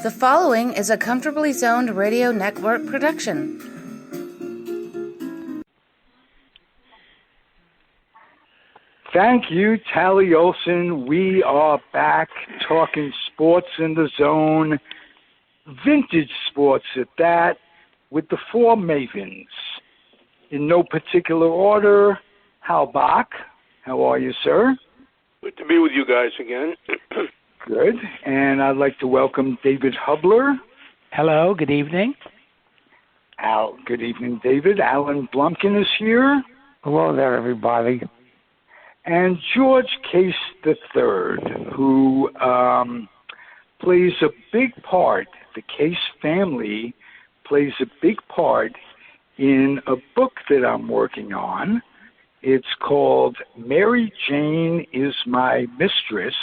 The following is a Comfortably Zoned Radio Network production. Thank you, Tally Olson. We are back talking sports in the zone, vintage sports at that, with the four mavens. In no particular order, Hal Bock. How are you, sir? Good to be with you guys again. Good. And I'd like to welcome David Hubler. Hello, good evening. Good evening, David. Alan Blumkin is here. Hello there, everybody. And George Case III, who plays a big part, the Case family plays a big part in a book that I'm working on. It's called Mary Jane is My Mistress.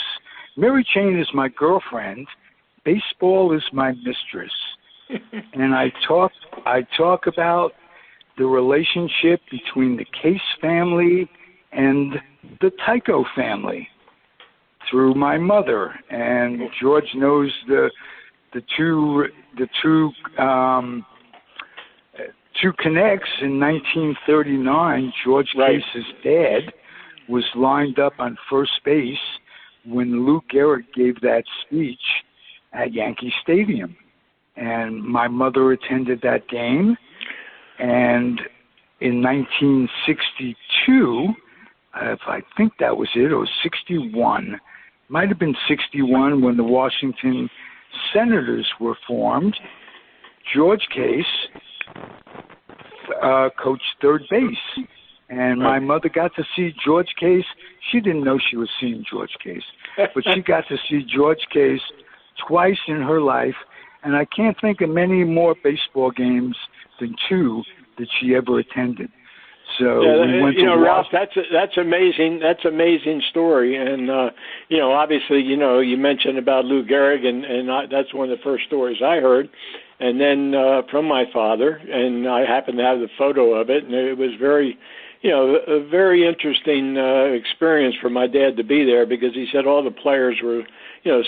Mary Jane is my girlfriend. Baseball is my mistress. And I talk about the relationship between the Case family and the Tycho family through my mother. And George knows the two connects. In 1939, George Case's dad was lined up on first base when Lou Gehrig gave that speech at Yankee Stadium. And my mother attended that game. And in 1962, if I think that was it was 61, might have been 61 when the Washington Senators were formed, George Case coached third base. And my mother got to see George Case. She didn't know she was seeing George Case, but she got to see George Case twice in her life. And I can't think of many more baseball games than two that she ever attended. So we went to Ralph, that's amazing. That's an amazing story. And obviously, you mentioned about Lou Gehrig, and that's one of the first stories I heard. And then from my father, and I happen to have the photo of it, and it was very, a very interesting experience for my dad to be there, because he said all the players were,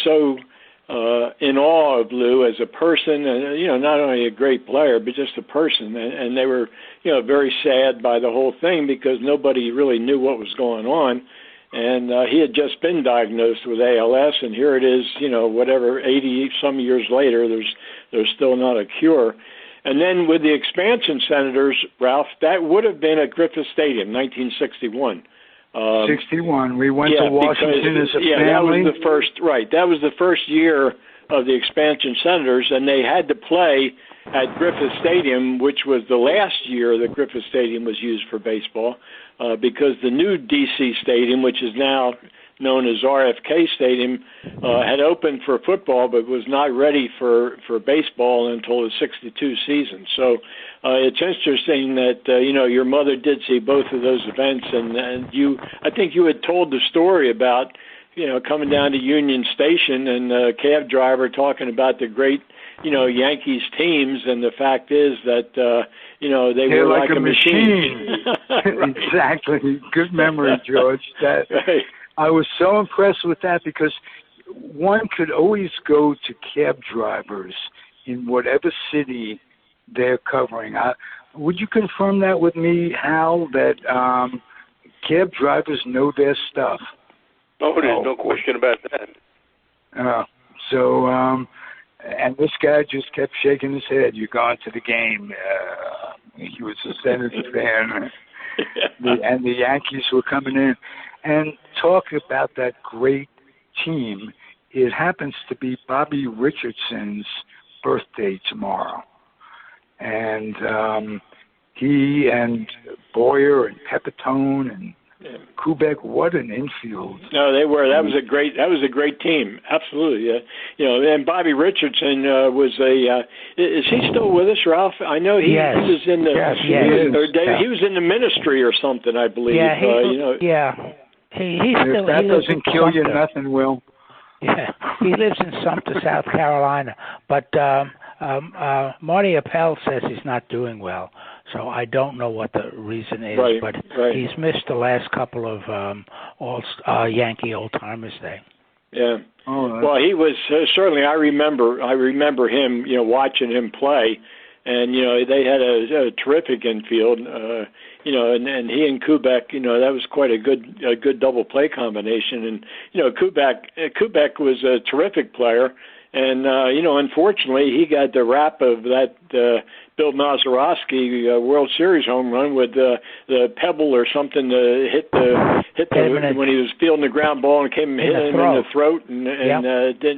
so in awe of Lou as a person, and not only a great player, but just a person. And they were, very sad by the whole thing, because nobody really knew what was going on. And he had just been diagnosed with ALS, and here it is, 80 some years later, there's still not a cure. And then with the expansion Senators, Ralph, that would have been at Griffith Stadium, 1961. 61. We went to Washington as a family. That was the first. Right, that was the first year of the expansion Senators, and they had to play at Griffith Stadium, which was the last year that Griffith Stadium was used for baseball, because the new D.C. Stadium, which is now known as RFK Stadium, had opened for football, but was not ready for baseball until the 62 season. So it's interesting that, your mother did see both of those events, and I think you had told the story about, coming down to Union Station and a cab driver talking about the great, Yankees teams, and the fact is that, they were like a machine. Exactly. Good memory, George. Right. I was so impressed with that, because one could always go to cab drivers in whatever city they're covering. Would you confirm that with me, Hal, that cab drivers know their stuff? Oh, there's no question about that. And this guy just kept shaking his head. You're going to the game. He was a Senator fan. And the Yankees were coming in. And talk about that great team. It happens to be Bobby Richardson's birthday tomorrow. And he and Boyer and Pepitone and Kubek, what an infield! No, they were. That was a great team. Absolutely. And Bobby Richardson was a. Is he still with us, Ralph? I know he was in the. Yes, he was in the ministry or something, I believe. Yeah, He if still. That doesn't kill you, nothing will. Yeah, he lives in Sumter, South Carolina. But Marty Appel says he's not doing well. So I don't know what the reason is, but he's missed the last couple of Yankee Old Timers Day. Yeah. Oh, well, he was certainly. I remember him. Watching him play, and they had a terrific infield. And he and Kubek. That was quite a good double play combination. And Kubek was a terrific player. And unfortunately, he got the rap of that Bill Mazeroski World Series home run with the pebble or something to hit when he was fielding the ground ball and came hit him in the throat, and then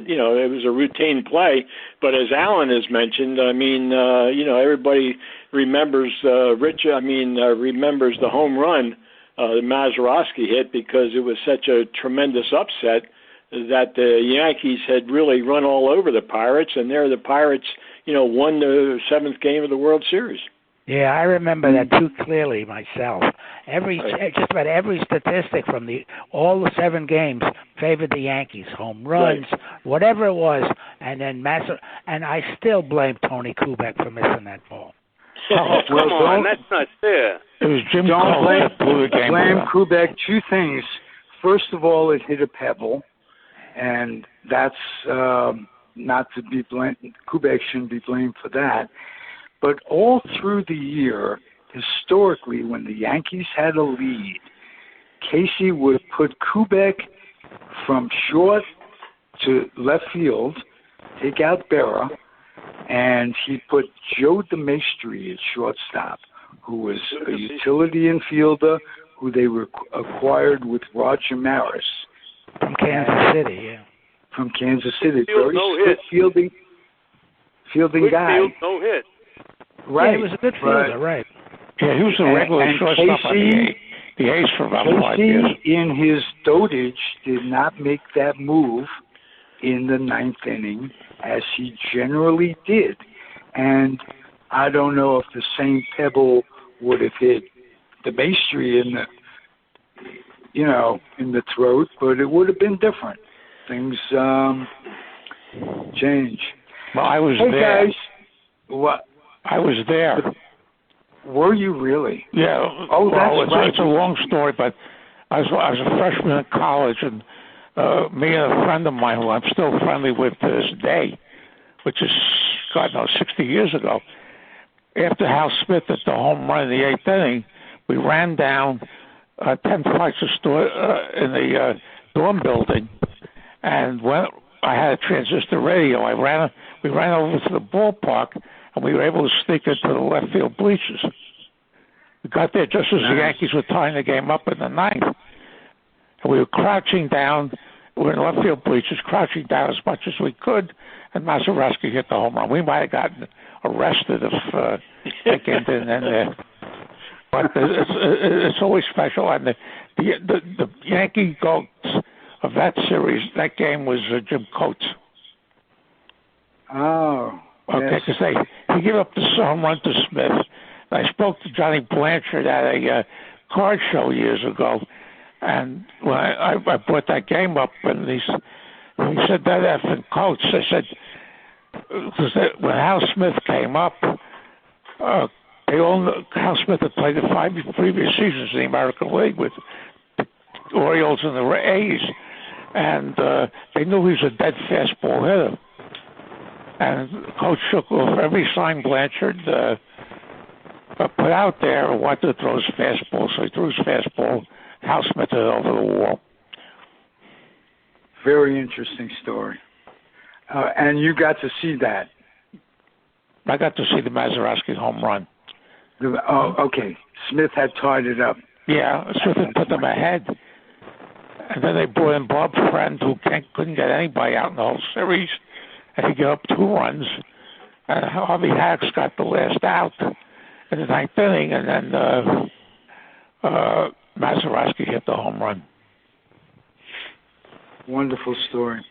it was a routine play. But as Alan has mentioned, everybody remembers remembers the home run the Mazeroski hit because it was such a tremendous upset that the Yankees had really run all over the Pirates, and there the Pirates, won the 7th game of the World Series. Yeah, I remember that too clearly myself. Just about every statistic from all the 7 games favored the Yankees, home runs, whatever it was, and then and I still blame Tony Kubek for missing that ball. Oh, come on, that's not fair. It was Jim Don't Cole that blew the game. Blame Kubek. 2 things. First of all, it hit a pebble. And that's not to be blamed. Kubek shouldn't be blamed for that. But all through the year, historically, when the Yankees had a lead, Casey would put Kubek from short to left field, take out Berra, and he put Joe DeMaestri at shortstop, who was a utility infielder who they acquired with Roger Maris. From Kansas City, yeah. From Kansas City. Very good fielding guy. Field, no hit. Right. Yeah, he was a good fielder, right. Yeah, he was a regular shortstop on the A's for about 5 years. In his dotage, did not make that move in the 9th inning as he generally did. And I don't know if the same pebble would have hit DeMaestri in the throat, but it would have been different. Things change. Well, I was there. Hey, guys. What? I was there. Were you really? Yeah. Oh, that's right. It's a long story, but I was a freshman in college, and me and a friend of mine, who I'm still friendly with to this day, which is, God knows, 60 years ago, after Hal Smith hit the home run in the 8th inning, we ran down 10 flights of store in the dorm building, and when I had a transistor radio, we ran over to the ballpark, and we were able to sneak into the left field bleachers. We got there just as the Yankees were tying the game up in the 9th, and we were crouching down. We were in the left field bleachers, crouching down as much as we could, and Mazeroski hit the home run. We might have gotten arrested if they came in there. But it's always special. And the Yankee GOAT of that series, that game was Jim Coates. Oh. Okay, because he gave up the home run to Smith. I spoke to Johnny Blanchard at a card show years ago, and when I brought that game up, and he said that effing Coates. I said, because when Hal Smith came up, Hal Smith had played the 5 previous seasons in the American League with the Orioles and the A's, and they knew he was a dead fastball hitter. And Coach shook off every sign Blanchard put out there and wanted to throw his fastball, so he threw his fastball. Hal Smith hit it over the wall. Very interesting story. And you got to see that. I got to see the Mazeroski home run. Okay. Smith had tied it up. Yeah, Smith had put them ahead. And then they brought in Bob Friend, who couldn't get anybody out in the whole series. And he gave up 2 runs. And Harvey Hacks got the last out in the 9th inning. And then Mazeroski hit the home run. Wonderful story.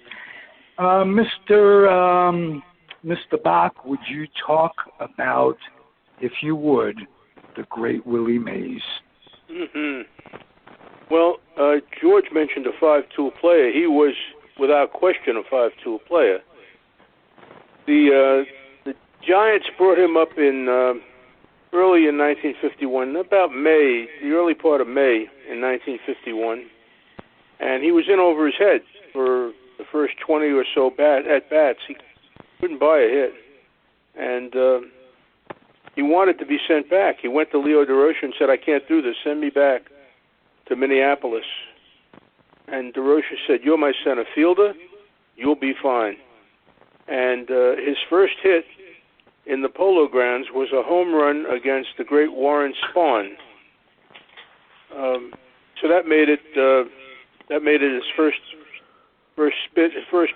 Mr. Bock, would you talk about, if you would, the great Willie Mays? Mm-hmm. Well, George mentioned a 5-tool player. He was, without question, a 5-tool player. The Giants brought him up in early in 1951, about May, the early part of May in 1951, and he was in over his head for the first 20 or so at-bats. He couldn't buy a hit. And he wanted to be sent back. He went to Leo DeRocher and said, I can't do this. Send me back to Minneapolis. And DeRocher said, you're my center fielder. You'll be fine. And his first hit in the Polo Grounds was a home run against the great Warren Spahn. So that made it his first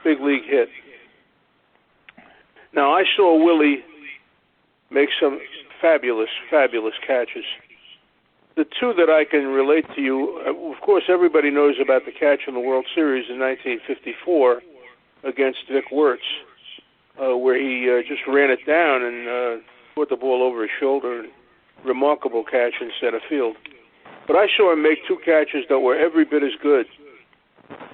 big league hit. Now I saw Willie make some fabulous catches. The two that I can relate to you, of course, everybody knows about the catch in the World Series in 1954 against Vic Wertz, where he just ran it down and put the ball over his shoulder. Remarkable catch in center field. But I saw him make two catches that were every bit as good.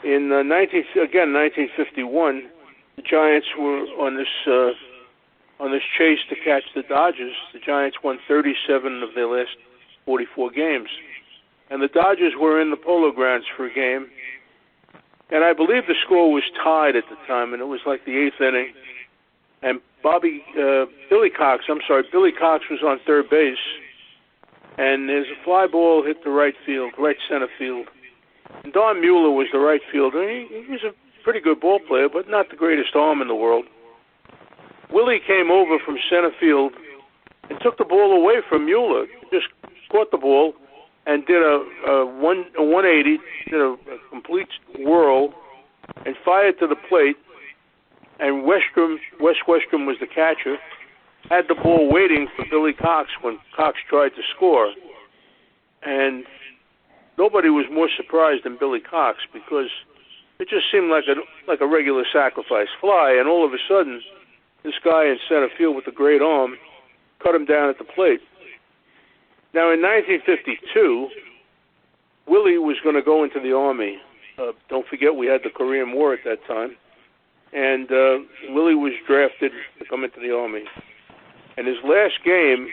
In 1951, the Giants were on this chase to catch the Dodgers. The Giants won 37 of their last 44 games. And the Dodgers were in the Polo Grounds for a game. And I believe the score was tied at the time, and it was like the eighth inning. And Billy Cox was on third base. And there's a fly ball hit the right center field. And Don Mueller was the right fielder. He was a pretty good ball player, but not the greatest arm in the world. Willie came over from center field and took the ball away from Mueller. Just caught the ball and did a 180, did a complete whirl, and fired to the plate. And Wes Westrom was the catcher, had the ball waiting for Billy Cox when Cox tried to score. And nobody was more surprised than Billy Cox, because it just seemed like a regular sacrifice fly, and all of a sudden, this guy in center field with a great arm cut him down at the plate. Now, in 1952, Willie was going to go into the Army. Don't forget, we had the Korean War at that time. And Willie was drafted to come into the Army. And his last game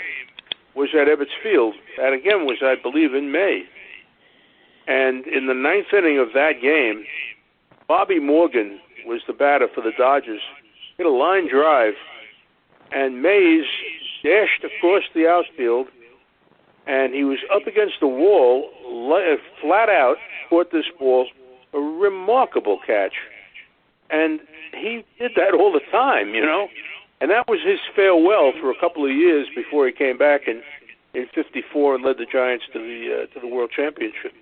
was at Ebbets Field. That, again, was, I believe, in May. And in the ninth inning of that game, Bobby Morgan was the batter for the Dodgers. Hit a line drive, and Mays dashed across the outfield, and he was up against the wall, flat out, caught this ball, a remarkable catch. And he did that all the time, you know. And that was his farewell for a couple of years before he came back in 54 and led the Giants to the World Championship.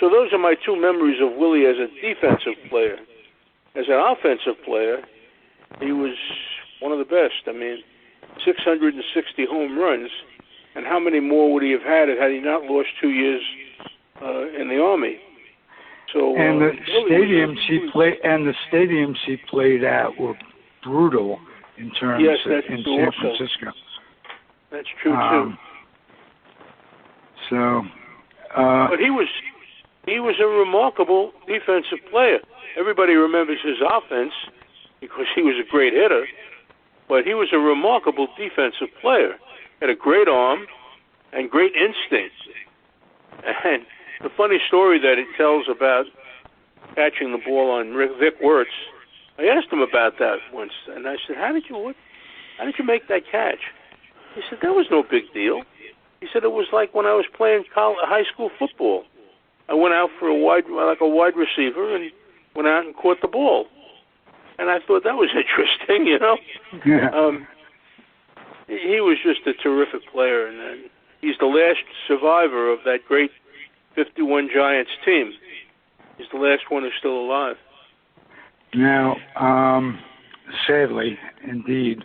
So those are my two memories of Willie as a defensive player. As an offensive player, he was one of the best. I mean, 660 home runs, and how many more would he have had he not lost 2 years in the Army? So, and the stadiums he played at were brutal in terms of in San Francisco. That's true too. But he was a remarkable defensive player. Everybody remembers his offense because he was a great hitter, but he was a remarkable defensive player. Had a great arm and great instinct. And the funny story that it tells about catching the ball on Vic Wertz, I asked him about that once, and I said, how did you make that catch? He said, that was no big deal. He said, it was like when I was playing high school football. I went out for a wide receiver and went out and caught the ball. And I thought that was interesting, you know. Yeah. He was just a terrific player, and he's the last survivor of that great 51 Giants team. He's the last one who's still alive. Now, sadly, indeed,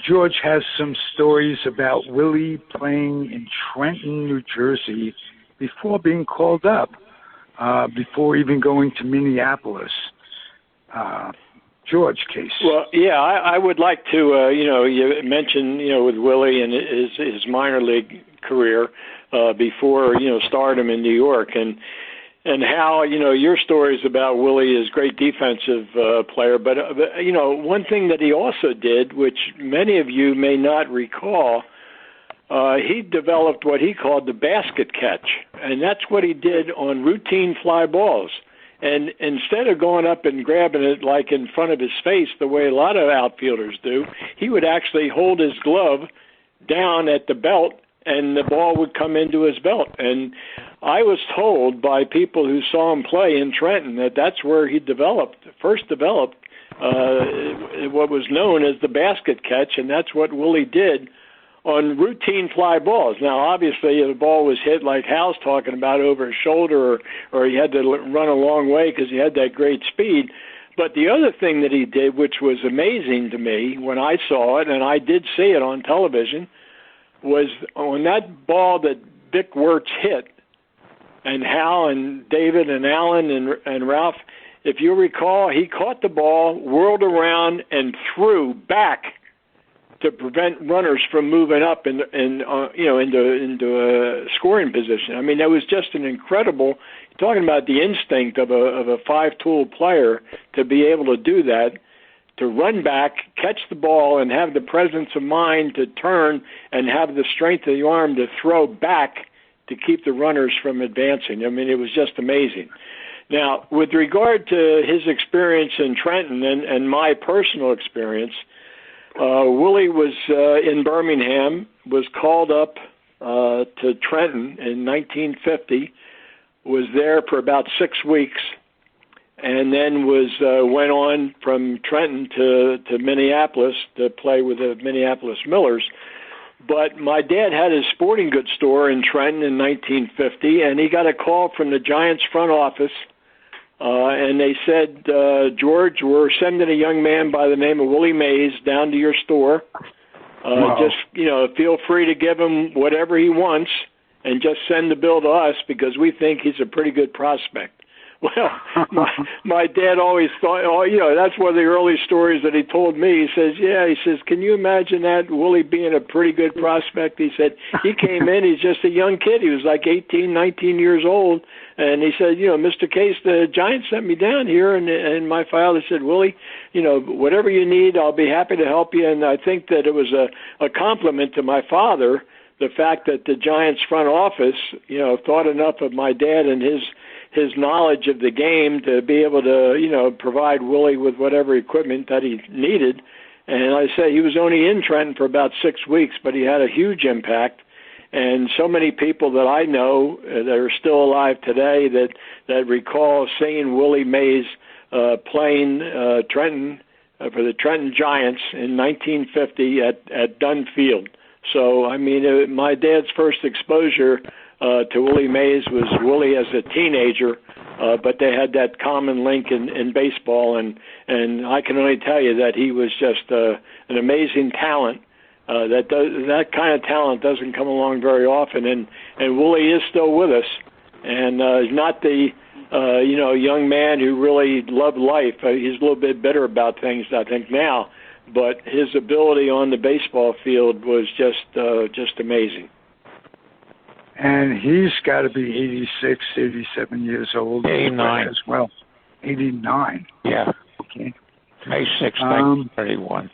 George has some stories about Willie playing in Trenton, New Jersey, before being called up, before even going to Minneapolis. George case. Well, yeah, I would like to, you mentioned, with Willie and his minor league career before, stardom in New York, and how, your stories about Willie is great defensive player, but one thing that he also did, which many of you may not recall, he developed what he called the basket catch, and that's what he did on routine fly balls. And instead of going up and grabbing it like in front of his face the way a lot of outfielders do, he would actually hold his glove down at the belt and the ball would come into his belt. And I was told by people who saw him play in Trenton that that's where he first developed what was known as the basket catch, and that's what Willie did on routine fly balls. Now, obviously, the ball was hit like Hal's talking about over his shoulder, or he had to run a long way because he had that great speed. But the other thing that he did, which was amazing to me when I saw it, and I did see it on television, was on that ball that Vic Wirtz hit, and Hal and David and Alan and Ralph, if you recall, he caught the ball, whirled around, and threw back to prevent runners from moving up into a scoring position. I mean, that was just an incredible. Talking about the instinct of a five-tool player to be able to do that, to run back, catch the ball, and have the presence of mind to turn and have the strength of the arm to throw back to keep the runners from advancing. I mean, it was just amazing. Now, with regard to his experience in Trenton and my personal experience, Willie was in Birmingham, was called up to Trenton in 1950, was there for about 6 weeks, and then went on from Trenton to Minneapolis to play with the Minneapolis Millers. But my dad had his sporting goods store in Trenton in 1950, and he got a call from the Giants front office, and they said, George, we're sending a young man by the name of Willie Mays down to your store. Wow. Just, feel free to give him whatever he wants and just send the bill to us because we think he's a pretty good prospect. Well, my dad always thought, that's one of the early stories that he told me. He says, can you imagine that, Willie being a pretty good prospect? He said, he came in, he's just a young kid. He was like 18, 19 years old. And he said, Mr. Case, the Giants sent me down here. And my father said, Willie, whatever you need, I'll be happy to help you. And I think that it was a compliment to my father, the fact that the Giants front office, thought enough of my dad and his knowledge of the game to be able to, provide Willie with whatever equipment that he needed. And I say he was only in Trenton for about 6 weeks, but he had a huge impact. And so many people that I know that are still alive today that recall seeing Willie Mays playing Trenton for the Trenton Giants in 1950 at Dunn Field. So, I mean, my dad's first exposure to Willie Mays was Willie as a teenager, but they had that common link in baseball, and I can only tell you that he was just an amazing talent. That kind of talent doesn't come along very often, and Willie is still with us, and is not the young man who really loved life. He's a little bit bitter about things, I think, now, but his ability on the baseball field was just amazing. And he's got to be 86, 87 years old. 89. As well. 89. Yeah. Okay. May 6th, 1931.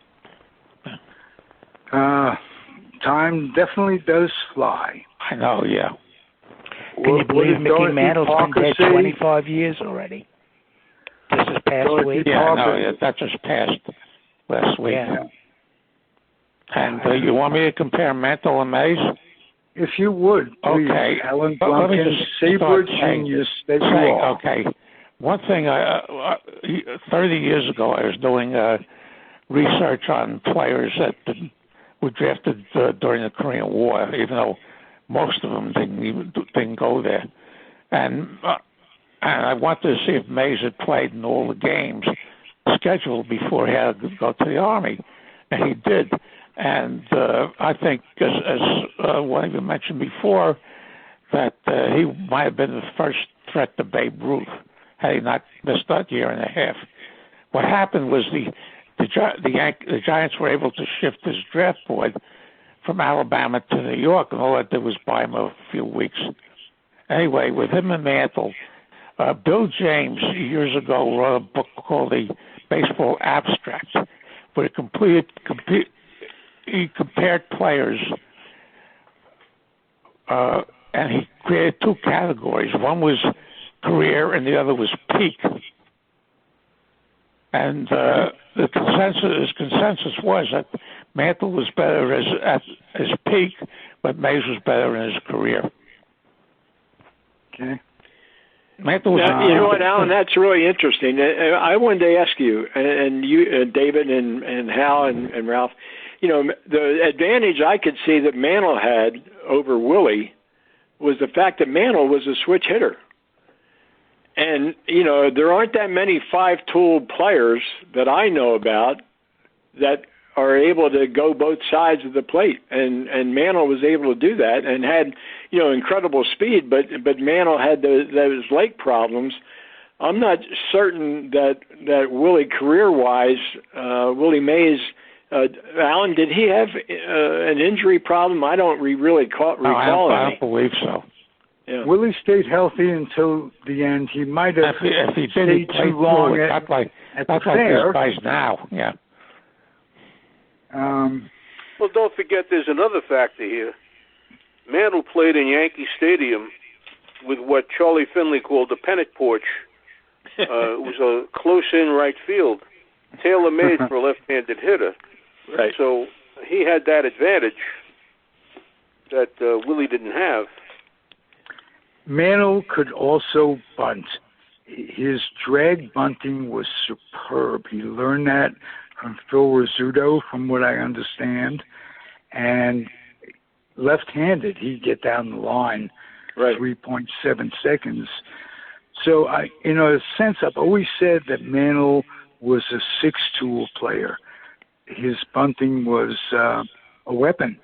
Time definitely does fly. I know, yeah. Can you believe Mickey Dorothy Mantle's Parker been dead say? 25 years already? Just this past Dorothy week? Yeah, Parker. no, that just passed last week. Yeah. And you want me to compare Mantle and Mays? If you would, please. Okay. Alan But let me Blumkin, just saber start saying- genius that you are. Okay. One thing, 30 years ago, I was doing research on players that were drafted during the Korean War, even though most of them didn't go there. And I wanted to see if Mays had played in all the games scheduled before he had to go to the Army, and he did. And I think, as one of you mentioned before, that he might have been the first threat to Babe Ruth had he not missed that year and a half. What happened was the Giants were able to shift his draft board from Alabama to New York, and all that did was buy him a few weeks. Anyway, with him and Mantle, Bill James years ago wrote a book called The Baseball Abstract, where he compared players, and he created two categories. One was career, and the other was peak. And the consensus was that Mantle was better at his peak, but Mays was better in his career. Okay. Mantle was. Now, you know what, Alan? That's really interesting. I wanted to ask you, and you, David, and Hal, and Ralph. You know, the advantage I could see that Mantle had over Willie was the fact that Mantle was a switch hitter. And, you know, there aren't that many five-tool players that I know about that are able to go both sides of the plate. And Mantle was able to do that and had, you know, incredible speed, but Mantle had those leg problems. I'm not certain that Willie, career-wise, Willie Mays, Alan, did he have an injury problem? I don't really recall I don't believe so. Yeah. Willie stayed healthy until the end. He might have if he stayed too long at not like the fair. These guys now. Yeah. Well, don't forget there's another factor here. Mantle played in Yankee Stadium with what Charlie Finley called the pennant porch. It was a close-in right field, tailor-made for a left-handed hitter. Right. So he had that advantage that Willie didn't have. Mantle could also bunt. His drag bunting was superb. He learned that from Phil Rizzuto, from what I understand. And left-handed, he'd get down the line 3.7 seconds. So, in a sense, I've always said that Mantle was a six-tool player. His bunting was a weapon.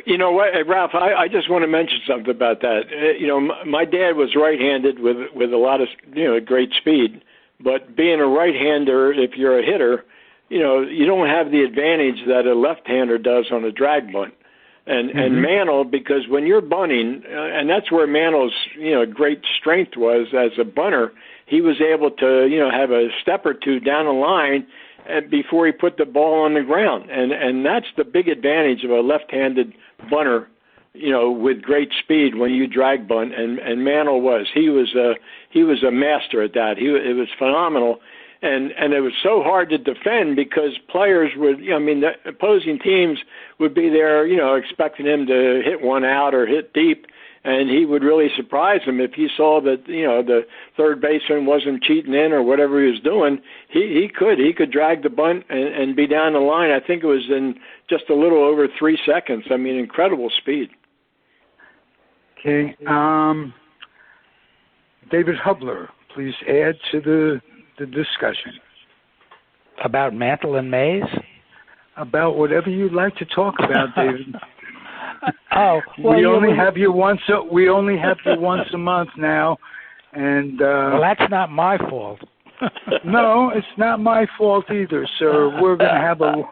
You know what, Ralph, I just want to mention something about that. You know, my dad was right-handed with a lot of, you know, great speed. But being a right-hander, if you're a hitter, you know, you don't have the advantage that a left-hander does on a drag bunt. And Mantle, because when you're bunting, and that's where Mantle's, you know, great strength was as a bunter, he was able to, you know, have a step or two down the line before he put the ball on the ground. And that's the big advantage of a left-handed bunter, you know, with great speed when you drag bunt. And Mantle was. He was a master at that. It was phenomenal. And it was so hard to defend because players would, you know, I mean, the opposing teams would be there, you know, expecting him to hit one out or hit deep. And he would really surprise them if he saw that, you know, the third baseman wasn't cheating in or whatever he was doing. He could drag the bunt and be down the line. I think it was in just a little over 3 seconds. I mean, incredible speed. Okay. David Hubler, please add to the discussion. About Mantle and Mays? About whatever you'd like to talk about, David. Oh, well, we only have you once a month now, and well, that's not my fault. No, it's not my fault either, sir. We're going to have a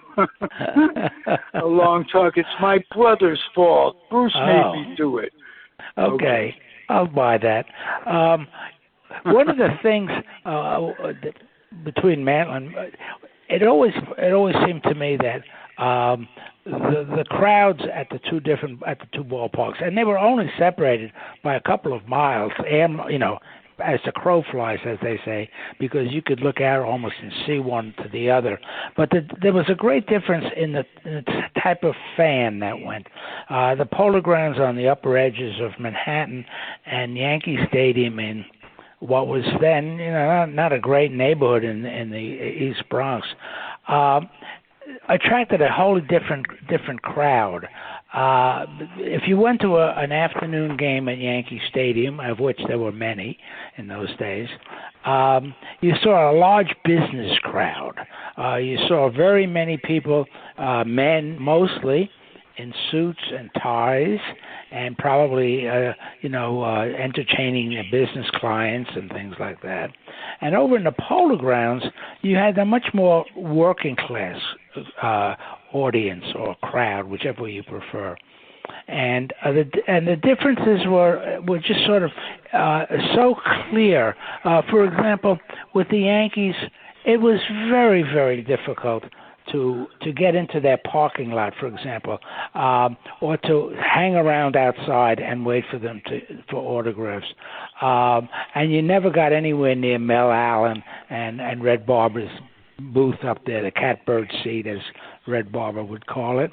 long talk. It's my brother's fault. Bruce made me do it. Okay, I'll buy that. One of the things between Mantle and it always seemed to me that the crowds at the two ballparks, and they were only separated by a couple of miles, you know, as the crow flies, as they say, because you could look out almost and see one to the other. But there was a great difference in the type of fan that went. The Polo Grounds on the upper edges of Manhattan and Yankee Stadium in what was then, you know, not a great neighborhood in the East Bronx, attracted a wholly different crowd. If you went to an afternoon game at Yankee Stadium, of which there were many in those days, you saw a large business crowd. You saw very many people, men mostly, in suits and ties, and probably, entertaining their business clients and things like that. And over in the Polo Grounds, you had a much more working class audience or crowd, whichever way you prefer. And the differences were just sort of so clear. For example, with the Yankees, it was very, very difficult to get into their parking lot, for example, or to hang around outside and wait for them for autographs. And you never got anywhere near Mel Allen and Red Barber's booth up there, the catbird seat, as Red Barber would call it.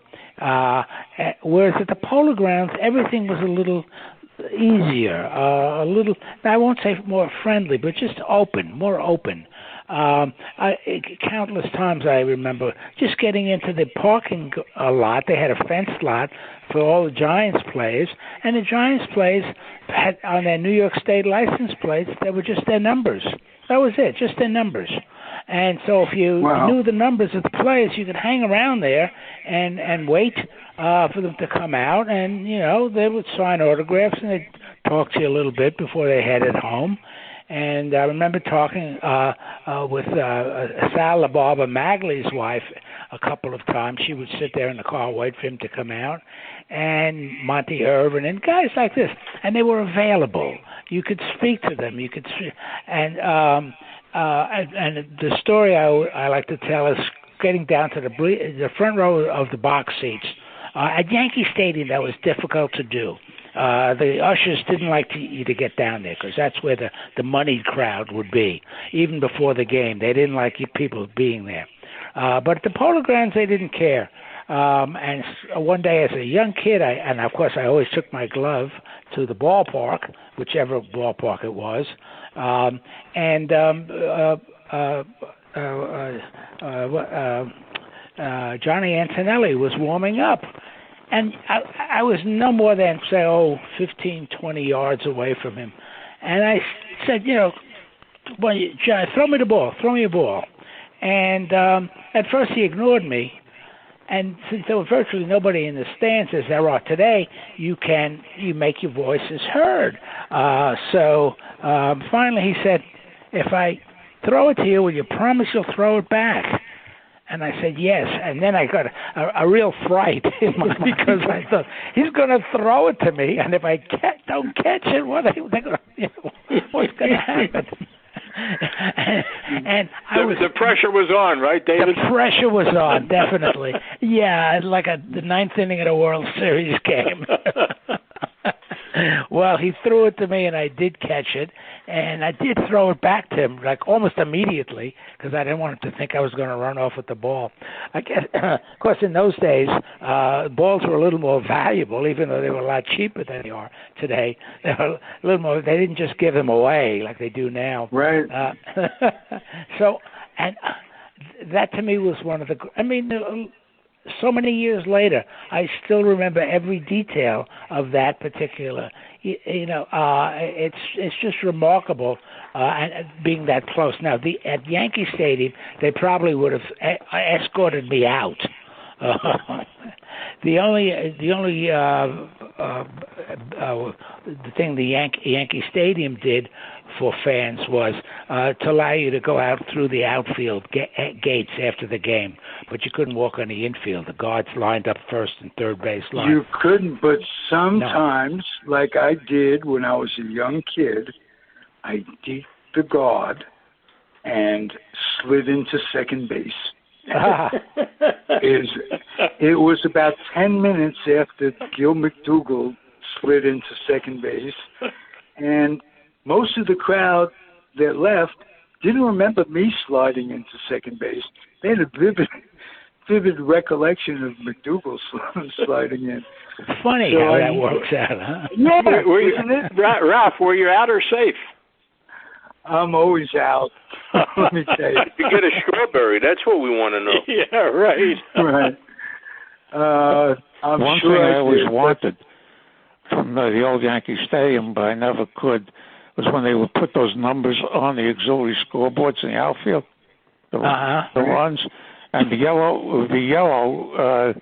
Whereas at the Polo Grounds, everything was a little easier, a little, I won't say more friendly, but just more open. Countless times I remember just getting into the parking lot. They had a fenced lot for all the Giants players, and the Giants players had on their New York State license plates, they were just their numbers. That was it, just their numbers. And so if you knew the numbers of the players, you could hang around there and wait for them to come out, and they would sign autographs and they'd talk to you a little bit before they headed home. And I remember talking with Sal LaBarba Magley's wife a couple of times. She would sit there in the car, wait for him to come out, and Monty Irvin and guys like this. And they were available. You could speak to them. You could, and the story I like to tell is getting down to the front row of the box seats. At Yankee Stadium, that was difficult to do. The ushers didn't like you to get down there because that's where the moneyed crowd would be. Even before the game, they didn't like you people being there. But at the Polo Grounds, they didn't care. And one day as a young kid, I always took my glove to the ballpark, whichever ballpark it was, Johnny Antonelli was warming up. And I was no more than, say, 15, 20 yards away from him. And I said, John, throw me a ball. And at first he ignored me. And since there was virtually nobody in the stands, as there are today, you make your voices heard. So finally he said, if I throw it to you, will you promise you'll throw it back? And I said, yes. And then I got a real fright in my because I thought, he's going to throw it to me. And if I don't catch it, what's going to happen? and the pressure was on, right, David? The pressure was on, definitely. Yeah, like the ninth inning of a World Series game. Well, he threw it to me, and I did catch it, and I did throw it back to him, like almost immediately, because I didn't want him to think I was going to run off with the ball. I guess, of course, in those days, balls were a little more valuable, even though they were a lot cheaper than they are today. They were a little more. They didn't just give them away like they do now. Right. So, and that to me was one of the. I mean. So many years later, I still remember every detail of that particular. It's just remarkable, and being that close. Now, at Yankee Stadium, they probably would have escorted me out. The thing the Yankee Stadium did for fans was to allow you to go out through the outfield gates after the game, but you couldn't walk on the infield. The guards lined up first and third base line. You couldn't, but sometimes, like I did when I was a young kid, I deeped the guard and slid into second base. It was about 10 minutes after Gil McDougall slid into second base, and most of the crowd that left didn't remember me sliding into second base. They had a vivid recollection of McDougall sliding in. Funny how that works out, huh? Yeah, isn't it? Ralph, were you out or safe? I'm always out. Let me tell you. You get a strawberry. That's what we want to know. Yeah, right. Right. One thing I always wanted from the old Yankee Stadium, but I never could, was when they would put those numbers on the auxiliary scoreboards in the outfield, the runs, and the yellow, the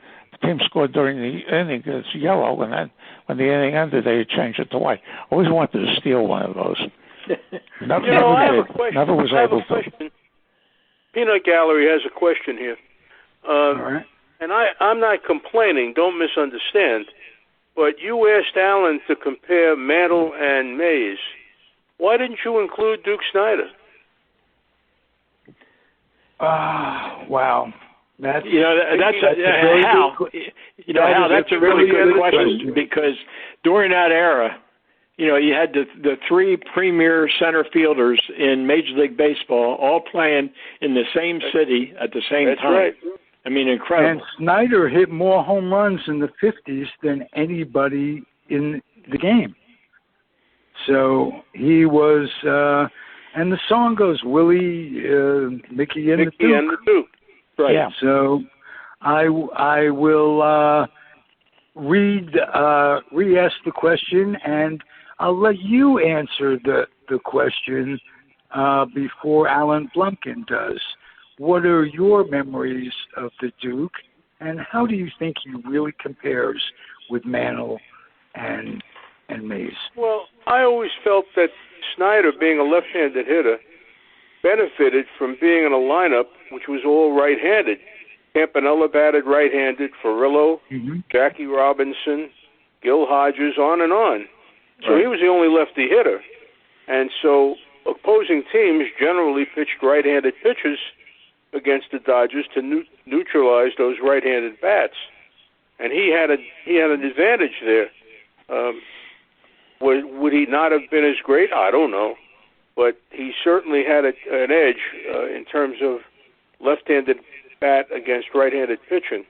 team scored during the inning, it's yellow, and then when the inning ended, they changed it to white. I always wanted to steal one of those. I have a question. Never was able to. Peanut Gallery has a question here. All right. And I'm not complaining, don't misunderstand, but you asked Alan to compare Mantle and Mays. Why didn't you include Duke Snider? Wow. That's a really good question because during that era, you had the three premier center fielders in Major League Baseball all playing in the same city at the same time. Right. I mean, incredible. And Snyder hit more home runs in the 50s than anybody in the game. So he was, and the song goes, Willie, Mickey and the Duke. Right. Yeah. So I will re-ask the question, and I'll let you answer the question before Alan Blumkin does. What are your memories of the Duke, and how do you think he really compares with Mantle and Mays? Well, I always felt that Snyder, being a left-handed hitter, benefited from being in a lineup which was all right-handed. Campanella batted right-handed, Ferrillo, Jackie Robinson, Gil Hodges, on and on. So he was the only lefty hitter. And so opposing teams generally pitched right-handed pitches against the Dodgers to neutralize those right-handed bats. And he had an advantage there. Would he not have been as great? I don't know. But he certainly had an edge in terms of left-handed bat against right-handed pitching.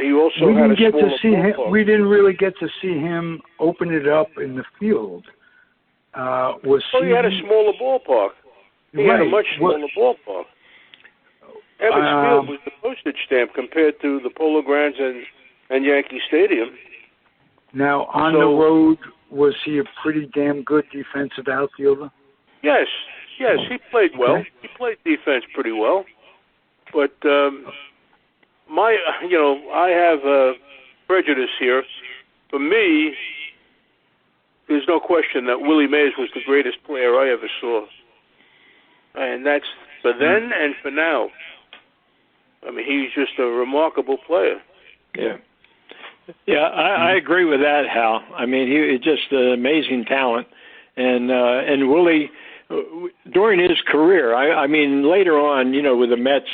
He also had a smaller ballpark. We didn't really get to see him open it up in the field. He had a smaller ballpark. He had a much smaller ballpark. Ebbets Field was the postage stamp compared to the Polo Grounds and Yankee Stadium. Now, on the road, was he a pretty damn good defensive outfielder? Yes, he played well. Okay. He played defense pretty well. But I have a prejudice here. For me, there's no question that Willie Mays was the greatest player I ever saw. And that's for then and for now. I mean, he's just a remarkable player. Yeah. Yeah, I agree with that, Hal. I mean, he's just an amazing talent. And Willie, during his career, I mean, later on, with the Mets,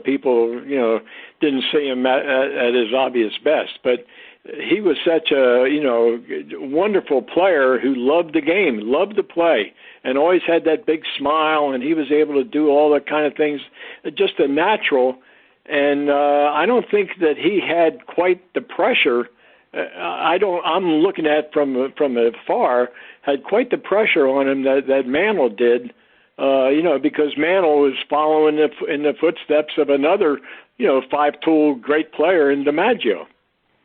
people, didn't see him at his obvious best. But he was such a, wonderful player who loved the game, loved to play, and always had that big smile, and he was able to do all the kind of things, just a natural. And I don't think that he had quite the pressure. I'm looking at from afar, had quite the pressure on him that Mantle did. Because Mantle was following in the footsteps of another, five-tool great player in DiMaggio.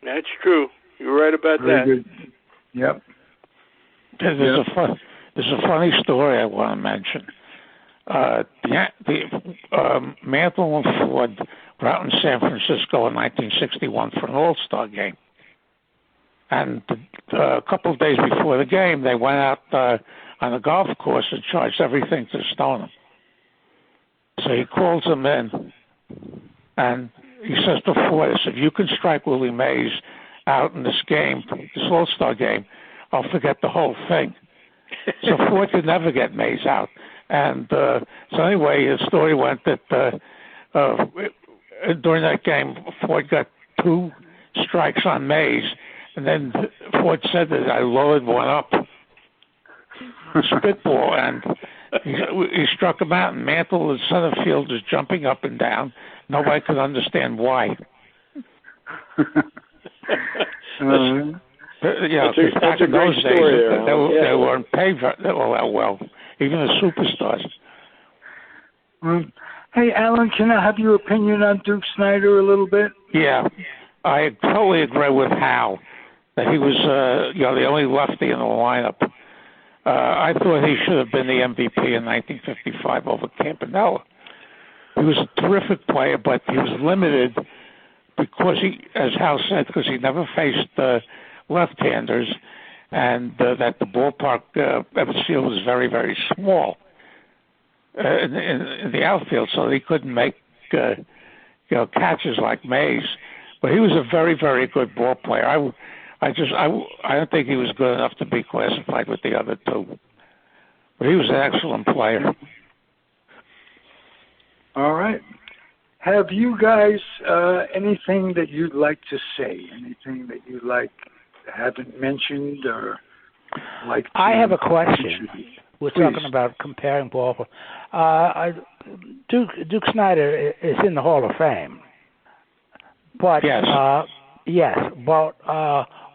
That's true. You're right about that. Good. Yep. There's a funny story I want to mention. Mantle and Ford were out in San Francisco in 1961 for an All-Star game. And a couple of days before the game, they went out on the golf course and charged everything to stone him. So he calls them in, and he says to Ford, if you can strike Willie Mays out in this game, this All-Star game, I'll forget the whole thing. So Ford could never get Mays out. And so anyway, the story went that during that game, Ford got 2 strikes on Mays, and then Ford said that I loaded one up, spitball, and he struck him out, and Mantle in center field is jumping up and down. Nobody could understand why. That's a great story. They weren't paid all that well, even the superstars. Hey, Alan, can I have your opinion on Duke Snyder a little bit? Yeah, I totally agree with Hal that he was the only lefty in the lineup. I thought he should have been the MVP in 1955 over Campanella. He was a terrific player, but he was limited because he, as Hal said, because he never faced left-handers, and that the ballpark, Ebbets Field was very, very small in the outfield, so he couldn't make catches like Mays. But he was a very, very good ball player. I don't think he was good enough to be classified with the other 2. But he was an excellent player. All right. Have you guys anything that you'd like to say? Anything that you haven't mentioned or like? I have a question. We're Please. talking about comparing ball. Duke Snider is in the Hall of Fame, but yes, but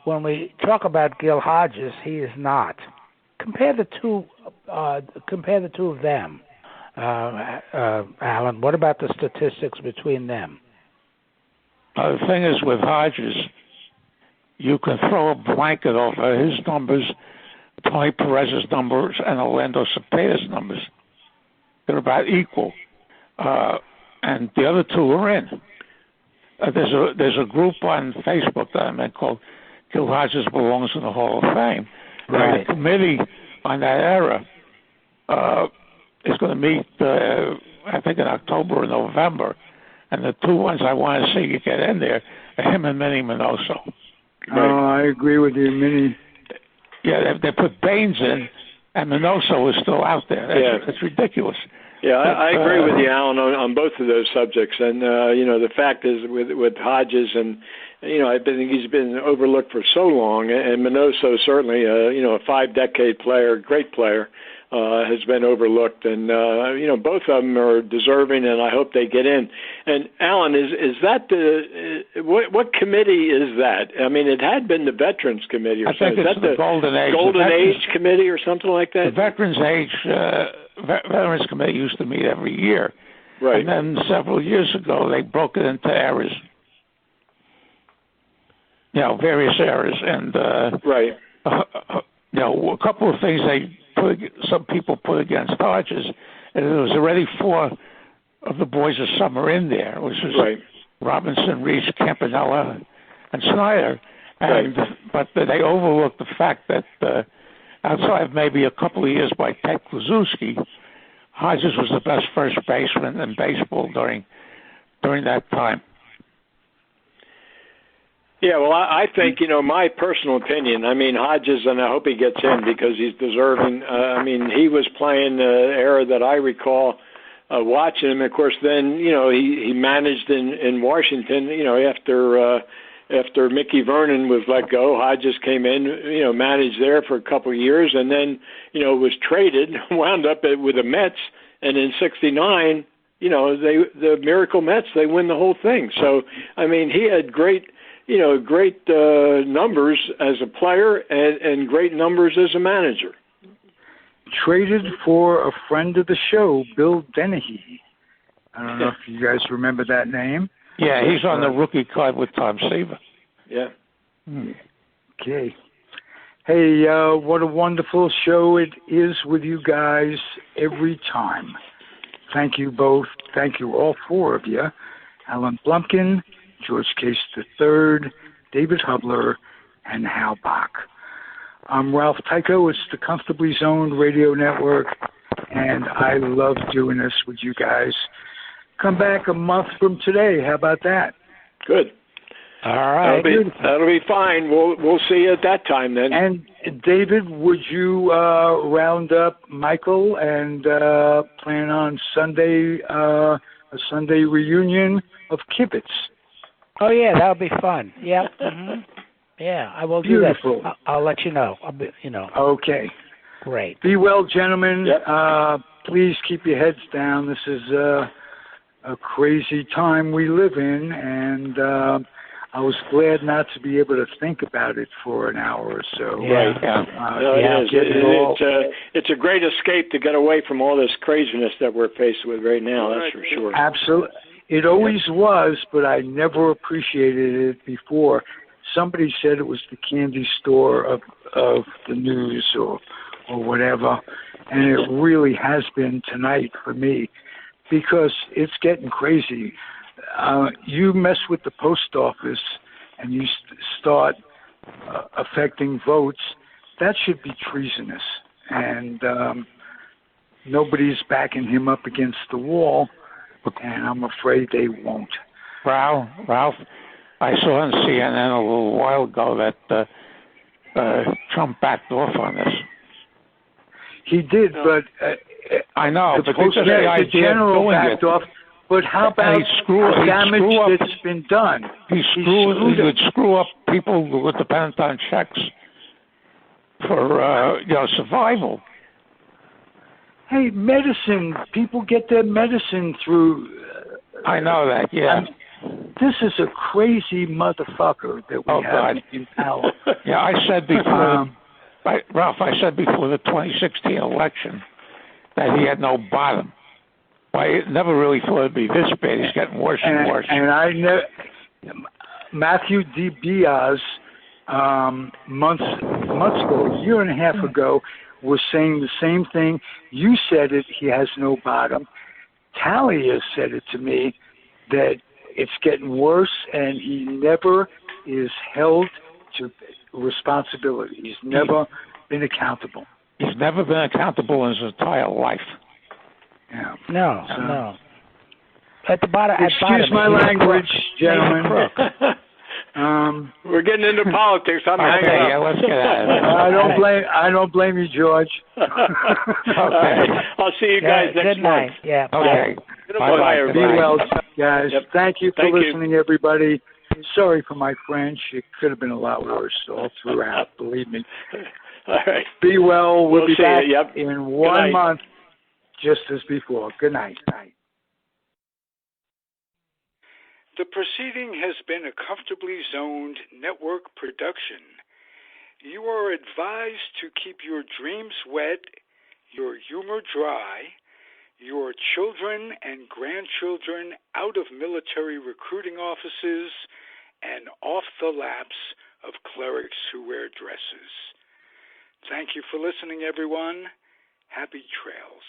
when we talk about Gil Hodges, he is not. Compare the two of them, Alan. What about the statistics between them? The thing is, with Hodges, you can throw a blanket over his numbers, Tony Perez's numbers, and Orlando Cepeda's numbers. They're about equal, and the other two are in. There's a group on Facebook that I'm in called Gil Hodges Belongs in the Hall of Fame. Right. And the committee on that era is going to meet, I think, in October or November. And the two ones I want to see you get in there are him and Minnie Minoso. I agree with you, Minnie. Yeah, they put Baines in, and Minoso is still out there. That's ridiculous. Yeah, I agree with you, Alan, on both of those subjects. And the fact is with Hodges, and I think he's been overlooked for so long, and Minoso certainly, a 5-decade player, great player, has been overlooked, and both of them are deserving, and I hope they get in. And Alan, is that what committee is that? I mean, it had been the Veterans Committee, or something. I think it's the Golden Age. Golden Age Committee, or something like that. The Veterans Committee used to meet every year, right? And then several years ago, they broke it into eras. Various eras, and right. A couple of things some people put against Hodges, and there was already 4 of the boys of summer in there, which was right. Robinson, Reese, Campanella, and Snyder, and but they overlooked the fact that outside of maybe a couple of years by Ted Kluszewski, Hodges was the best first baseman in baseball during that time. Yeah, well, I think, my personal opinion, I mean, Hodges, and I hope he gets in because he's deserving. He was playing the era that I recall watching him. Of course, then, he managed in Washington, after Mickey Vernon was let go. Hodges came in, managed there for a couple of years, and then, was traded, wound up with the Mets, and in '69, the Miracle Mets, they win the whole thing. So, he had great numbers as a player and great numbers as a manager. Traded for a friend of the show, Bill Dennehy. I don't know if you guys remember that name. Yeah, he's on the rookie card with Tom Seaver. Yeah. Okay. Hey, what a wonderful show it is with you guys every time. Thank you both. Thank you, all 4 of you. Alan Blumkin, George Case III, David Hubler, and Hal Bock. I'm Ralph Tycho. It's the Comfortably Zoned Radio Network, and I love doing this with you guys. Come back a month from today. How about that? Good. All right. That'll be fine. We'll see you at that time then. And David, would you round up Michael and plan on Sunday a Sunday reunion of Kibitz? Oh yeah, that'll be fun. Yeah. Mm-hmm. Yeah, I will do Beautiful. that. I'll let you know. Okay. Great. Be well, gentlemen. Yep. Please keep your heads down. This is a crazy time we live in, and I was glad not to be able to think about it for an hour or so. Yeah. It's a great escape to get away from all this craziness that we're faced with right now, that's for sure. Absolutely. It always was, but I never appreciated it before. Somebody said it was the candy store of the news or whatever, and it really has been tonight for me because it's getting crazy. You mess with the post office and you start affecting votes, that should be treasonous, and nobody's backing him up against the wall, and I'm afraid they won't. Ralph, I saw on CNN a little while ago that Trump backed off on this. He did, but I know, the but the general backed off. But how about the damage that's been done? He would screw up people who were dependent on checks for survival. Hey, medicine. People get their medicine through. I know that. Yeah. This is a crazy motherfucker that we have in power. Yeah, I said before, Ralph. I said before the 2016 election that he had no bottom. I never really thought it'd be this bad. He's getting worse and worse. And I know Matthew D. Diaz, months ago, a year and a half ago, was saying the same thing. You said it. He has no bottom. Talia said it to me that it's getting worse, and he never is held to responsibility. He's never been accountable. He's never been accountable in his entire life. Yeah. No. At the bottom. Excuse my language, gentlemen. We're getting into politics. I'm hanging up. Yeah, let's get out of it. I don't blame you, George. Okay. I'll see you guys next good night. month. Yeah. Okay. Bye, Be everybody. well, guys. Yep. Thank you for Thank you. listening, everybody. Sorry for my French. It could have been a lot worse all throughout, believe me. All right. Be well. We'll be see back you. Yep. in 1 month, just as before. Good night. The proceeding has been a Comfortably Zoned network production. You are advised to keep your dreams wet, your humor dry, your children and grandchildren out of military recruiting offices and off the laps of clerics who wear dresses. Thank you for listening, everyone. Happy trails.